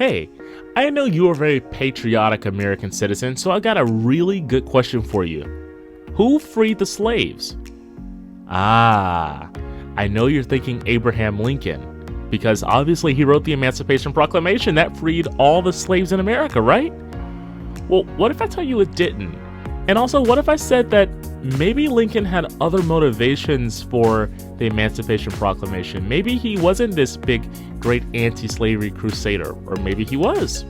Hey, I know you're a very patriotic American citizen, so I got a really good question for you. Who freed the slaves? I know you're thinking Abraham Lincoln, because obviously he wrote the Emancipation Proclamation that freed all the slaves in America, right? Well, what if I tell you it didn't? And also, what if I said that maybe Lincoln had other motivations for the Emancipation Proclamation? Maybe he wasn't this big, great anti-slavery crusader, or maybe he was.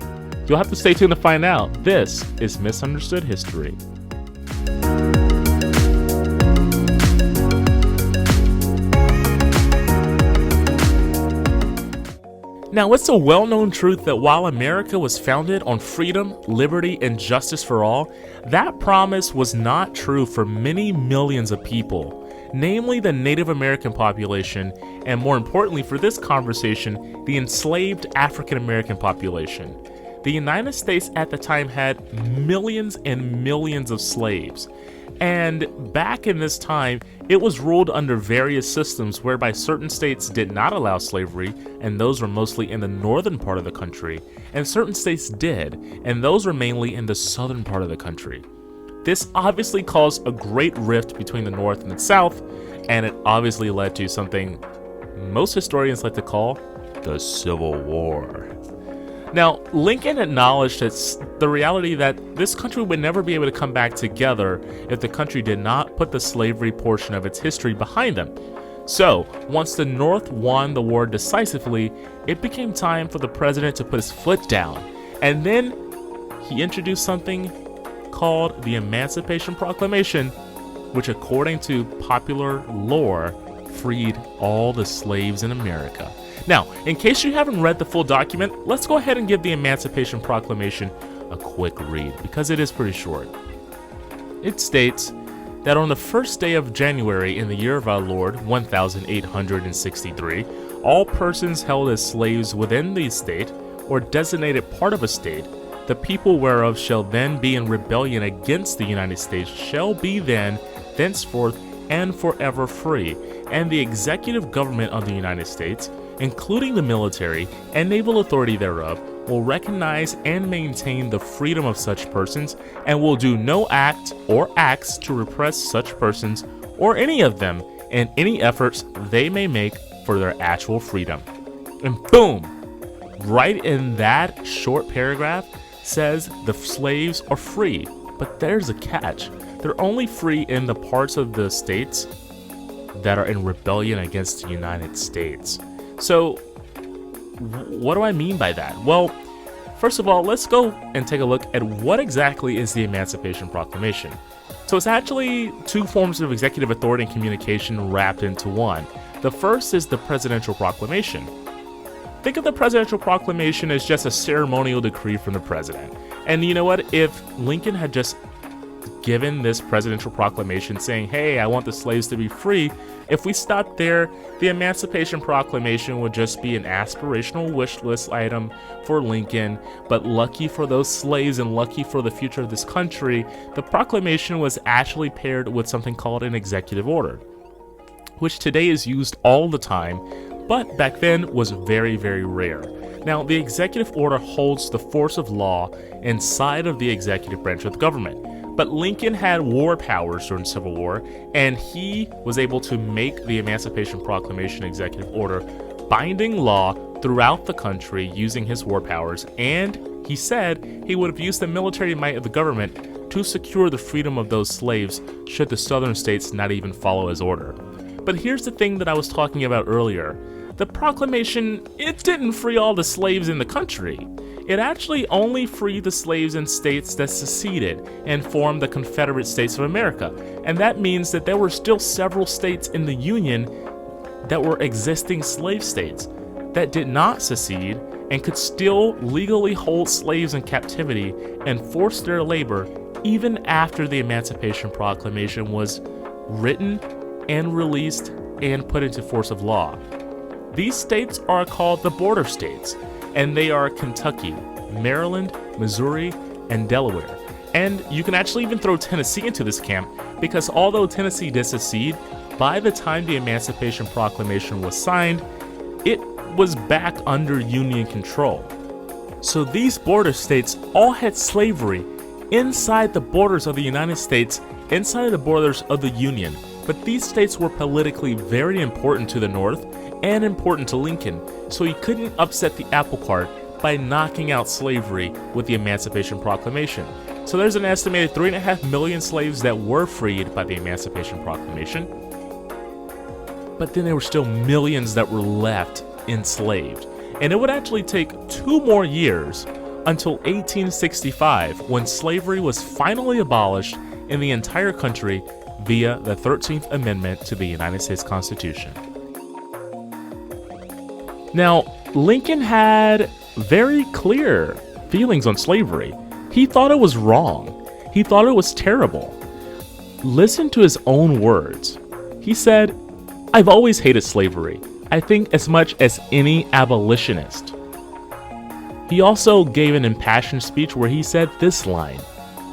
You'll have to stay tuned to find out. This is Misunderstood History. Now, it's a well-known truth that while America was founded on freedom, liberty, and justice for all, that promise was not true for many millions of people, namely the Native American population, and more importantly for this conversation, the enslaved African American population. The United States at the time had millions and millions of slaves. And back in this time, it was ruled under various systems whereby certain states did not allow slavery, and those were mostly in the northern part of the country, and certain states did, and those were mainly in the southern part of the country. This obviously caused a great rift between the North and the South, and it obviously led to something most historians like to call the Civil War. Now, Lincoln acknowledged the reality that this country would never be able to come back together if the country did not put the slavery portion of its history behind them. So, once the North won the war decisively, it became time for the president to put his foot down. And then he introduced something called the Emancipation Proclamation, which according to popular lore, freed all the slaves in America. Now, in case you haven't read the full document, let's go ahead and give the Emancipation Proclamation a quick read, because it is pretty short. It states that on the first day of January in the year of our Lord, 1863, all persons held as slaves within the state, or designated part of a state, the people whereof shall then be in rebellion against the United States, shall be then, thenceforth, and forever free, and the executive government of the United States, including the military and naval authority thereof, will recognize and maintain the freedom of such persons, and will do no act or acts to repress such persons or any of them in any efforts they may make for their actual freedom. And boom! Right in that short paragraph says the slaves are free, but there's a catch. They're only free in the parts of the states that are in rebellion against the United States. So, what do I mean by that? Well, first of all, let's go and take a look at what exactly is the Emancipation Proclamation. So it's actually two forms of executive authority and communication wrapped into one. The first is the Presidential Proclamation. Think of the Presidential Proclamation as just a ceremonial decree from the president. And you know what? If Lincoln had just given this Presidential Proclamation saying, hey, I want the slaves to be free, if we stopped there, the Emancipation Proclamation would just be an aspirational wish list item for Lincoln. But lucky for those slaves and lucky for the future of this country, the proclamation was actually paired with something called an executive order, which today is used all the time, but back then was very, very rare. Now, the executive order holds the force of law inside of the executive branch of the government. But Lincoln had war powers during the Civil War, and he was able to make the Emancipation Proclamation executive order binding law throughout the country using his war powers, and he said he would have used the military might of the government to secure the freedom of those slaves should the southern states not even follow his order. But here's the thing that I was talking about earlier. The proclamation, it didn't free all the slaves in the country. It actually only freed the slaves in states that seceded and formed the Confederate States of America. And that means that there were still several states in the Union that were existing slave states that did not secede and could still legally hold slaves in captivity and force their labor even after the Emancipation Proclamation was written and released and put into force of law. These states are called the border states, and they are Kentucky, Maryland, Missouri, and Delaware. And you can actually even throw Tennessee into this camp, because although Tennessee did secede, by the time the Emancipation Proclamation was signed, it was back under Union control. So these border states all had slavery inside the borders of the United States, inside the borders of the Union. But these states were politically very important to the North and important to Lincoln, so he couldn't upset the apple cart by knocking out slavery with the Emancipation Proclamation. So there's an estimated 3.5 million slaves that were freed by the Emancipation Proclamation. But then there were still millions that were left enslaved. And it would actually take 2 more years until 1865 when slavery was finally abolished in the entire country via the 13th Amendment to the United States Constitution. Now, Lincoln had very clear feelings on slavery. He thought it was wrong. He thought it was terrible. Listen to his own words. He said, "I've always hated slavery. I think as much as any abolitionist." He also gave an impassioned speech where he said this line,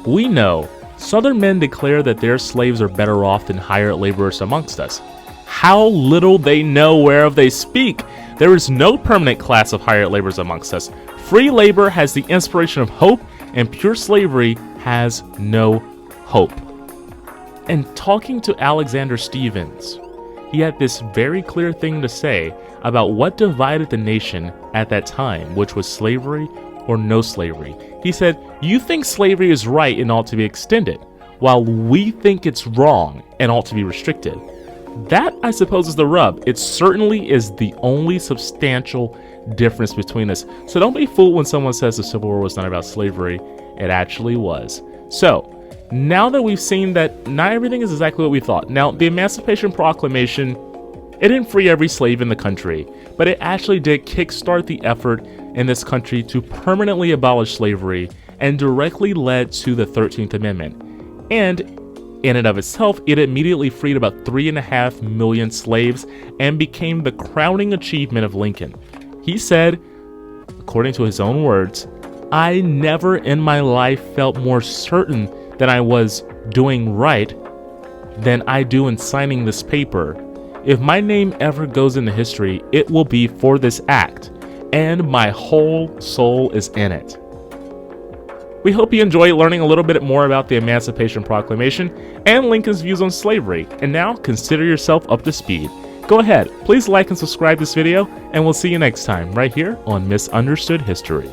"We know Southern men declare that their slaves are better off than hired laborers amongst us. How little they know whereof they speak. There is no permanent class of hired laborers amongst us. Free labor has the inspiration of hope, and pure slavery has no hope." And talking to Alexander Stephens, he had this very clear thing to say about what divided the nation at that time, which was slavery or no slavery. He said, "You think slavery is right and ought to be extended, while we think it's wrong and ought to be restricted." That, I suppose, is the rub. It certainly is the only substantial difference between us. So don't be fooled when someone says the Civil War was not about slavery. It actually was. So, now that we've seen that not everything is exactly what we thought. Now, the Emancipation Proclamation, it didn't free every slave in the country, but it actually did kickstart the effort in this country to permanently abolish slavery and directly led to the 13th Amendment. And in and of itself, it immediately freed about 3.5 million slaves and became the crowning achievement of Lincoln. He said, according to his own words, "I never in my life felt more certain that I was doing right than I do in signing this paper. If my name ever goes into history, it will be for this act, and my whole soul is in it." We hope you enjoy learning a little bit more about the Emancipation Proclamation and Lincoln's views on slavery, and now consider yourself up to speed. Go ahead, please like and subscribe this video, and we'll see you next time right here on Misunderstood History.